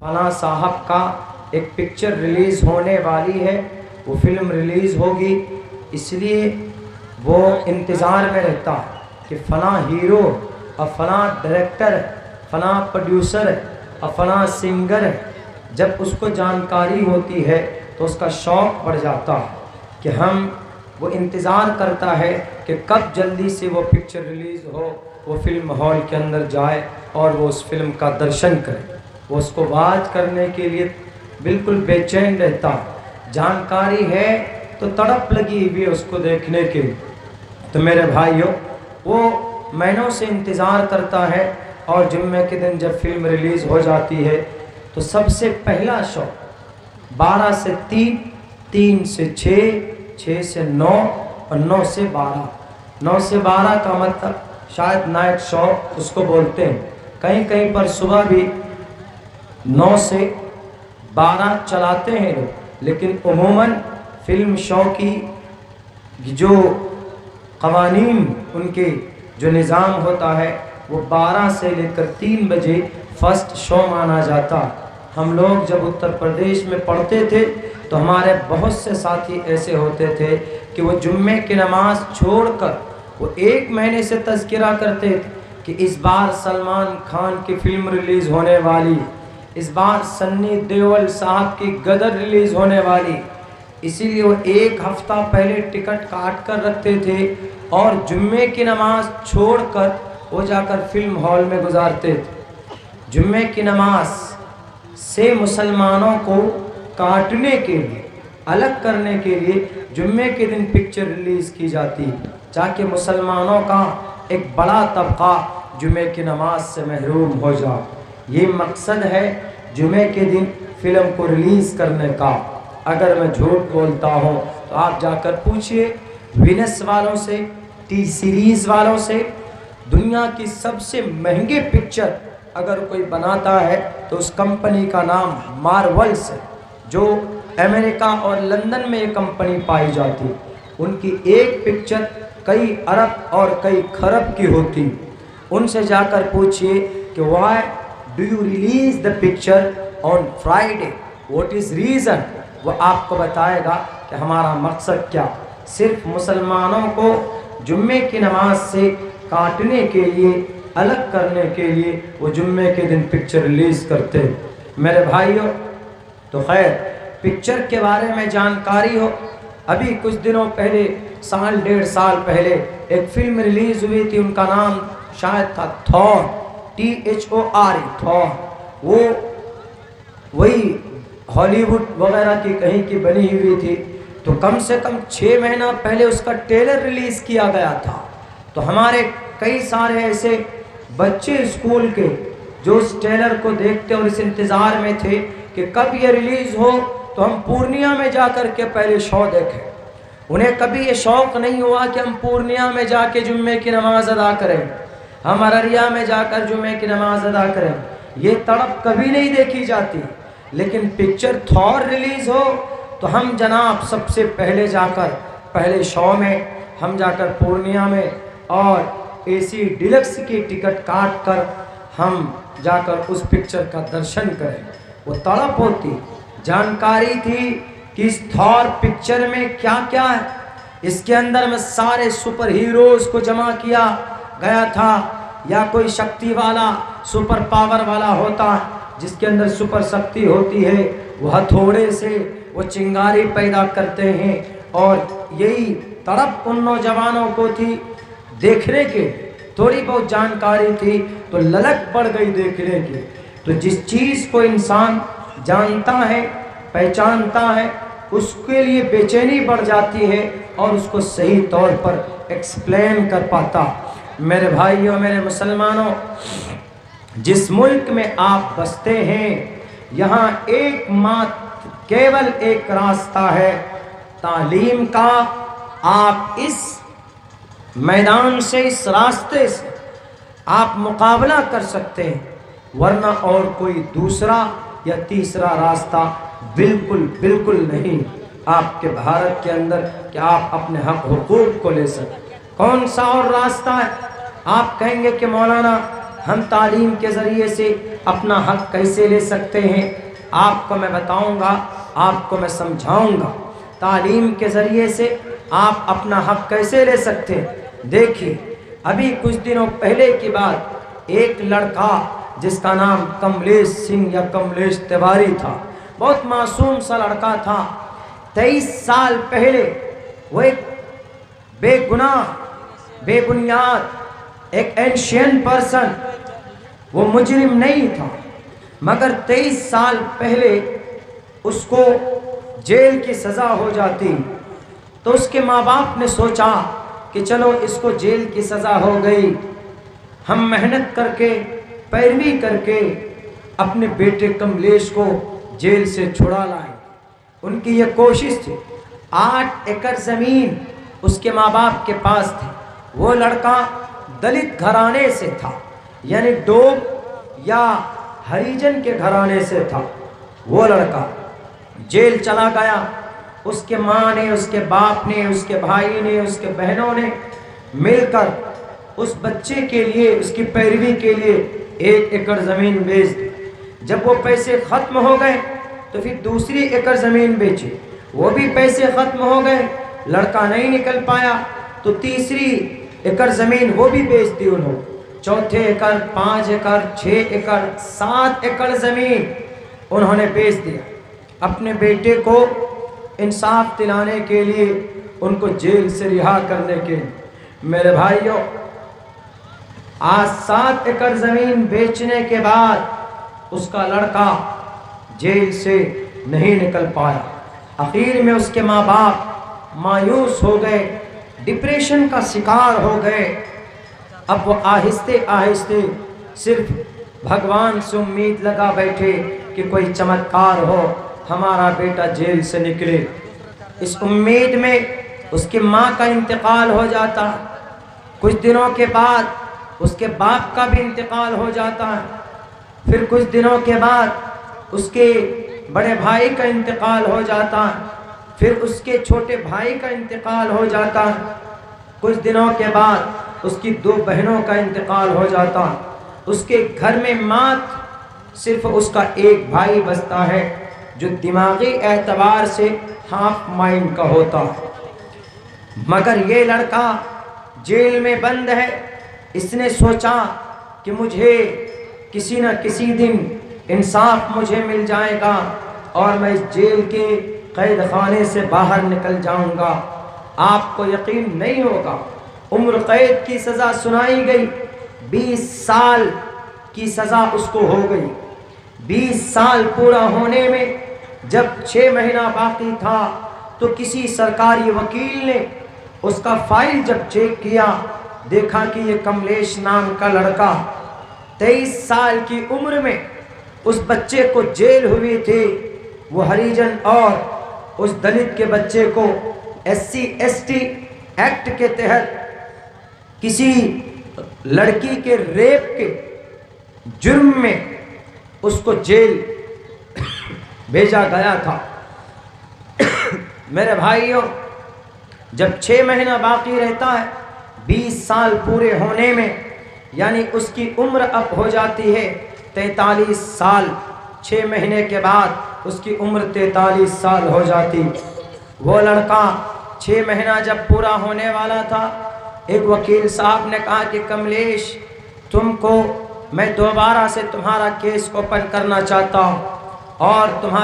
फलां साहब का एक पिक्चर रिलीज़ होने वाली है, वो फिल्म रिलीज़ होगी, इसलिए वो इंतज़ार में रहता है कि फ़लाँ हीरो और फ़लाँ डायरेक्टर, फ़लाँ प्रोड्यूसर और फ़लाँ सिंगर। जब उसको जानकारी होती है तो उसका शौक़ बढ़ जाता है कि वो इंतज़ार करता है कि कब जल्दी से वो पिक्चर रिलीज़ हो, वो फिल्म हॉल के अंदर जाए और वो उस फिल्म का दर्शन करे। वो उसको वाच करने के लिए बिल्कुल बेचैन रहता है। जानकारी है तो तड़प लगी हुई है उसको देखने के लिए। तो मेरे भाइयों, वो महीनों से इंतज़ार करता है और जुम्मे के दिन जब फिल्म रिलीज़ हो जाती है तो सबसे पहला शो 12 से 3, 3 से 6, 6 से 9 और 9 से 12। 9 से 12 का मतलब शायद नाइट शो उसको बोलते हैं। कहीं कहीं पर सुबह भी 9 से 12 चलाते हैं लोग, लेकिन उमूमन फिल्म शो की जो क़वानीन, उनके जो निज़ाम होता है वो 12 से लेकर 3 बजे फर्स्ट शो माना जाता। हम लोग जब उत्तर प्रदेश में पढ़ते थे तो हमारे बहुत से साथी ऐसे होते थे कि वो जुम्मे की नमाज़ छोड़कर वो 1 महीने से तज़किरा करते थे कि इस बार सलमान खान की फ़िल्म रिलीज़ होने वाली, इस बार सन्नी देओल साहब की गदर रिलीज़ होने वाली। इसीलिए वो 1 हफ़्ता पहले टिकट काट कर रखते थे और जुम्मे की नमाज़ छोड़कर वो जाकर फिल्म हॉल में गुजारते थे। जुम्मे की नमाज़ से मुसलमानों को काटने के लिए, अलग करने के लिए जुम्मे के दिन पिक्चर रिलीज़ की जाती, ताकि मुसलमानों का एक बड़ा तबका जुम्मे की नमाज से महरूम हो जाए। ये मकसद है जुम्मे के दिन फ़िल्म को रिलीज़ करने का। अगर मैं झूठ बोलता हूँ तो आप जाकर पूछिए वीनस वालों से, टी सीरीज़ वालों से। दुनिया की सबसे महंगे पिक्चर अगर कोई बनाता है तो उस कंपनी का नाम मार्वल्स है, जो अमेरिका और लंदन में ये कंपनी पाई जाती। उनकी एक पिक्चर कई अरब और कई खरब की होती। उनसे जाकर पूछिए कि why do you release the picture on Friday, what is reason. वो आपको बताएगा कि हमारा मकसद क्या, सिर्फ मुसलमानों को जुम्मे की नमाज से काटने के लिए, अलग करने के लिए वो जुम्मे के दिन पिक्चर रिलीज़ करते। मेरे भाइयों, तो खैर पिक्चर के बारे में जानकारी हो, अभी कुछ दिनों पहले, साल 1.5 साल पहले एक फ़िल्म रिलीज़ हुई थी, उनका नाम शायद था थॉर, THOR, थॉर। वो वही हॉलीवुड वगैरह की कहीं की बनी हुई थी। तो कम से कम 6 महीना पहले उसका ट्रेलर रिलीज़ किया गया था। तो हमारे कई सारे ऐसे बच्चे स्कूल के जो उस ट्रेलर को देखते और इस इंतज़ार में थे कि कब ये रिलीज़ हो तो हम पूर्णिया में जाकर के पहले शो देखें। उन्हें कभी ये शौक़ नहीं हुआ कि हम पूर्णिया में जाके जुम्मे की नमाज़ अदा करें, हम अररिया में जाकर जुम्मे की नमाज़ अदा करें। ये तड़प कभी नहीं देखी जाती। लेकिन पिक्चर थॉर रिलीज़ हो तो हम जनाब सबसे पहले जाकर, पहले शो में हम जाकर पूर्णिया में और AC डिलक्स की टिकट काट कर हम जाकर उस पिक्चर का दर्शन करें। वो तड़प होती। जानकारी थी कि इस थॉर पिक्चर में क्या क्या है। इसके अंदर में सारे सुपर हीरोज़ को जमा किया गया था, या कोई शक्ति वाला, सुपर पावर वाला होता जिसके अंदर सुपर शक्ति होती है, वो हथौड़े से वो चिंगारी पैदा करते हैं। और यही तड़प उन नौजवानों को थी देखने के। थोड़ी बहुत जानकारी थी तो ललक बढ़ गई देखने की। तो जिस चीज़ को इंसान जानता है, पहचानता है, उसके लिए बेचैनी बढ़ जाती है और उसको सही तौर पर एक्सप्लेन कर पाता। मेरे भाइयों, मेरे मुसलमानों, जिस मुल्क में आप बसते हैं, यहाँ एकमात्र केवल एक रास्ता है तालीम का। आप इस मैदान से, इस रास्ते से आप मुकाबला कर सकते हैं, वरना और कोई दूसरा या तीसरा रास्ता बिल्कुल बिल्कुल नहीं आपके भारत के अंदर कि आप अपने हक हुकूक को ले सकें। कौन सा और रास्ता है? आप कहेंगे कि मौलाना ہم تعلیم کے ذریعے سے اپنا حق کیسے لے سکتے ہیں، آپ کو میں بتاؤں گا، آپ کو میں سمجھاؤں گا۔ تعلیم کے ذریعے سے آپ اپنا حق کیسے لے سکتے ہیں؟ دیکھیے، ابھی کچھ دنوں پہلے کی بات، ایک لڑکا جس کا نام کملیش سنگھ یا کملیش تیواری تھا، بہت معصوم سا لڑکا تھا۔ 23 سال پہلے وہ ایک بے گناہ، بے بنیاد، ایک اینشین پرسن، وہ مجرم نہیں تھا، مگر 23 سال پہلے اس کو جیل کی سزا ہو جاتی تو اس کے ماں باپ نے سوچا کہ چلو اس کو جیل کی سزا ہو گئی، ہم محنت کر کے، پیروی کر کے اپنے بیٹے کملیش کو جیل سے چھڑا لائیں۔ ان کی یہ کوشش تھی۔ 8 ایکڑ زمین اس کے ماں باپ کے پاس تھی۔ وہ لڑکا دلت گھرانے سے تھا، یعنی ڈوب یا ہریجن کے گھرانے سے تھا۔ وہ لڑکا جیل چلا گیا۔ اس کے ماں نے، اس کے باپ نے، اس کے بھائی نے، اس کے بہنوں نے مل کر اس بچے کے لیے، اس کی پیروی کے لیے 1 ایکڑ زمین بیچ دی۔ جب وہ پیسے ختم ہو گئے تو پھر دوسری ایکڑ زمین بیچی، وہ بھی پیسے ختم ہو گئے، لڑکا نہیں نکل پایا تو تیسری ایکڑ زمین وہ بھی بیچ دی انہوں نے۔ چوتھے ایکڑ، 5 ایکڑ، 6 ایکڑ، 7 ایکڑ زمین انہوں نے بیچ دیا اپنے بیٹے کو انصاف دلانے کے لیے، ان کو جیل سے رہا کرنے کے لیے۔ میرے بھائیوں، آج 7 ایکڑ زمین بیچنے کے بعد اس کا لڑکا جیل سے نہیں نکل پایا۔ آخر میں اس کے ماں باپ مایوس ہو گئے، ڈپریشن کا شکار ہو گئے۔ اب وہ آہستہ آہستہ صرف بھگوان سے امید لگا بیٹھے کہ کوئی چمتکار ہو، ہمارا بیٹا جیل سے نکلے۔ اس امید میں اس کی ماں کا انتقال ہو جاتا، کچھ دنوں کے بعد اس کے باپ کا بھی انتقال ہو جاتا ہے، پھر کچھ دنوں کے بعد اس کے بڑے بھائی کا انتقال ہو جاتا ہے، پھر اس کے چھوٹے بھائی کا انتقال ہو جاتا ہے، کچھ دنوں کے بعد اس کی 2 بہنوں کا انتقال ہو جاتا ہے۔ اس کے گھر میں مات صرف اس کا ایک بھائی بچتا ہے جو دماغی اعتبار سے ہاف مائنڈ کا ہوتا ہے۔ مگر یہ لڑکا جیل میں بند ہے۔ اس نے سوچا کہ مجھے کسی نہ کسی دن انصاف مجھے مل جائے گا اور میں اس جیل کے قید خانے سے باہر نکل جاؤں گا۔ آپ کو یقین نہیں ہوگا، عمر قید کی سزا سنائی گئی، 20 سال کی سزا اس کو ہو گئی۔ 20 سال پورا ہونے میں جب 6 مہینہ باقی تھا تو کسی سرکاری وکیل نے اس کا فائل جب چیک کیا، دیکھا کہ یہ کملیش نام کا لڑکا 23 سال کی عمر میں اس بچے کو جیل ہوئی تھی، وہ ہریجن اور اس دلت کے بچے کو SC/ST ایکٹ کے تحت کسی لڑکی کے ریپ کے جرم میں اس کو جیل بھیجا گیا تھا۔ میرے بھائیوں، جب 6 مہینہ باقی رہتا ہے 20 سال پورے ہونے میں، یعنی اس کی عمر اب ہو جاتی ہے 43 سال۔ 6 مہینے کے بعد اس کی عمر 43 سال ہو جاتی۔ وہ لڑکا 6 مہینہ جب پورا ہونے والا تھا، ایک وکیل صاحب نے کہا کہ کملیش، تم کو میں دوبارہ سے تمہارا کیس اوپن کرنا چاہتا ہوں اور تمہارا